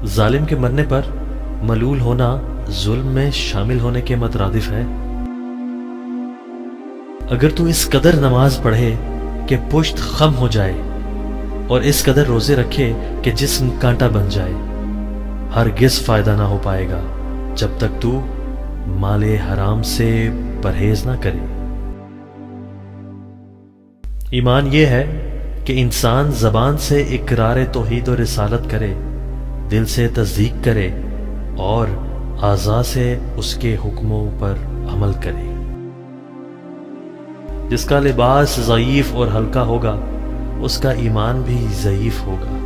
ظالم کے مرنے پر ملول ہونا ظلم میں شامل ہونے کے مترادف ہے۔ اگر تو اس قدر نماز پڑھے کہ پشت خم ہو جائے اور اس قدر روزے رکھے کہ جسم کانٹا بن جائے، ہرگز فائدہ نہ ہو پائے گا جب تک تو مال حرام سے پرہیز نہ کرے۔ ایمان یہ ہے کہ انسان زبان سے اقرار توحید و رسالت کرے، دل سے تصدیق کرے اور اعضاء سے اس کے حکموں پر عمل کرے۔ جس کا لباس ضعیف اور ہلکا ہوگا اس کا ایمان بھی ضعیف ہوگا۔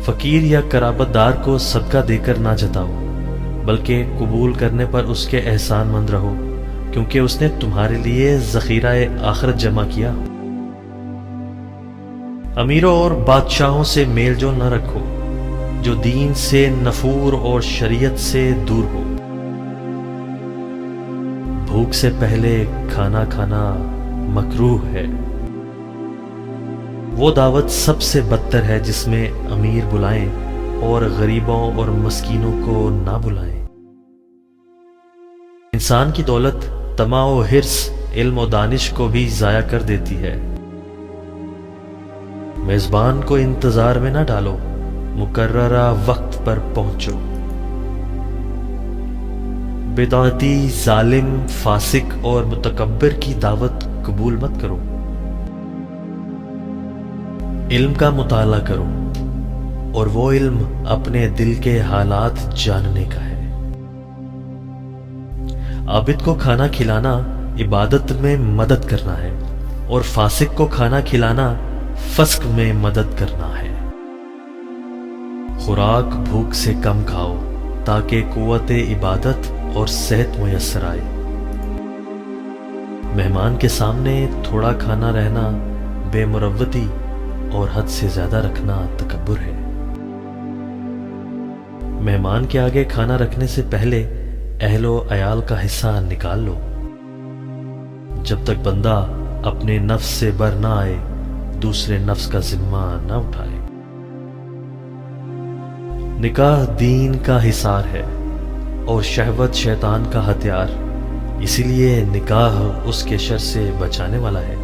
فقیر یا قرابت دار کو صدقہ دے کر نہ جتاؤ، بلکہ قبول کرنے پر اس کے احسان مند رہو، کیونکہ اس نے تمہارے لیے ذخیرہ آخرت جمع کیا۔ امیروں اور بادشاہوں سے میل جول نہ رکھو جو دین سے نفور اور شریعت سے دور ہو۔ بھوک سے پہلے کھانا کھانا مکروہ ہے۔ وہ دعوت سب سے بدتر ہے جس میں امیر بلائیں اور غریبوں اور مسکینوں کو نہ بلائیں۔ انسان کی دولت طمع و حرص علم و دانش کو بھی ضائع کر دیتی ہے۔ میزبان کو انتظار میں نہ ڈالو، مقررہ وقت پر پہنچو۔ بدعتی، ظالم، فاسق اور متکبر کی دعوت قبول مت کرو۔ علم کا مطالعہ کرو، اور وہ علم اپنے دل کے حالات جاننے کا ہے۔ عابد کو کھانا کھلانا عبادت میں مدد کرنا ہے، اور فاسق کو کھانا کھلانا فسق میں مدد کرنا ہے۔ خوراک بھوک سے کم کھاؤ تاکہ قوت عبادت اور صحت میسر آئے۔ مہمان کے سامنے تھوڑا کھانا رہنا بے مروتی اور حد سے زیادہ رکھنا تکبر ہے۔ مہمان کے آگے کھانا رکھنے سے پہلے اہل و عیال کا حصہ نکال لو۔ جب تک بندہ اپنے نفس سے بر نہ آئے دوسرے نفس کا ذمہ نہ اٹھائے۔ نکاح دین کا حصار ہے اور شہوت شیطان کا ہتھیار، اسی لیے نکاح اس کے شر سے بچانے والا ہے۔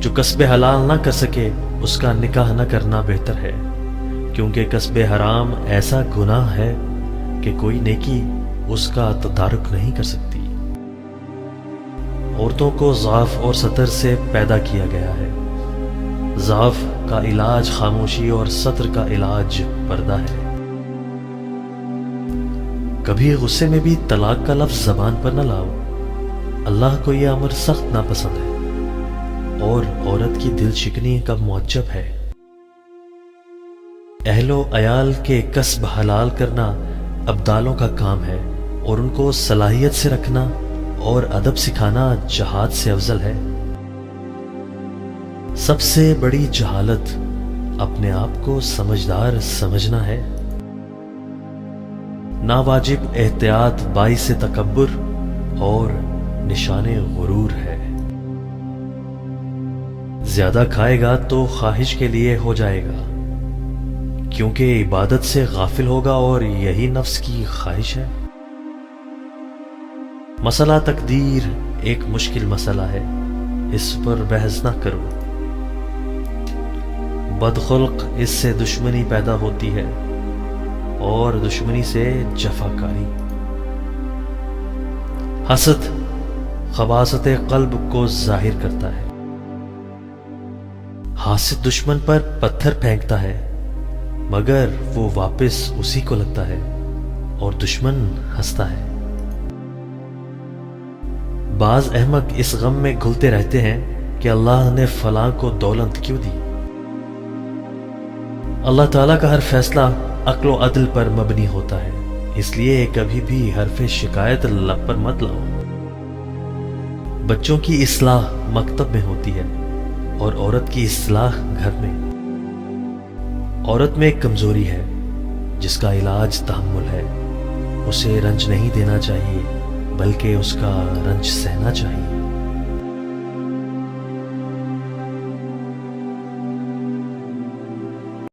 جو کسب حلال نہ کر سکے اس کا نکاح نہ کرنا بہتر ہے، کیونکہ کسب حرام ایسا گناہ ہے کہ کوئی نیکی اس کا تدارک نہیں کر سکتی۔ عورتوں کو ضعف اور ستر سے پیدا کیا گیا ہے۔ ضعف کا علاج خاموشی اور ستر کا علاج پردہ ہے۔ کبھی غصے میں بھی طلاق کا لفظ زبان پر نہ لاؤ، اللہ کو یہ امر سخت ناپسند ہے اور عورت کی دل شکنی کا معجب ہے۔ اہل و عیال کے کسب حلال کرنا ابدالوں کا کام ہے، اور ان کو صلاحیت سے رکھنا اور ادب سکھانا جہاد سے افضل ہے۔ سب سے بڑی جہالت اپنے آپ کو سمجھدار سمجھنا ہے۔ ناواجب احتیاط باعث تکبر اور نشان غرور ہے۔ زیادہ کھائے گا تو خواہش کے لیے ہو جائے گا، کیونکہ عبادت سے غافل ہوگا اور یہی نفس کی خواہش ہے۔ مسئلہ تقدیر ایک مشکل مسئلہ ہے، اس پر بحث نہ کرو۔ بدخلق اس سے دشمنی پیدا ہوتی ہے اور دشمنی سے جفاکاری۔ حسد خباثت قلب کو ظاہر کرتا ہے۔ حاسد دشمن پر پتھر پھینکتا ہے مگر وہ واپس اسی کو لگتا ہے اور دشمن ہنستا ہے۔ بعض احمق اس غم میں گھلتے رہتے ہیں کہ اللہ نے فلاں کو دولت کیوں دی۔ اللہ تعالیٰ کا ہر فیصلہ عقل و عدل پر مبنی ہوتا ہے، اس لیے کبھی بھی حرف شکایت لب پر مت لاؤ۔ بچوں کی اصلاح مکتب میں ہوتی ہے اور عورت کی اصلاح گھر میں۔ عورت میں ایک کمزوری ہے جس کا علاج تحمل ہے، اسے رنج نہیں دینا چاہیے بلکہ اس کا رنج سہنا چاہیے۔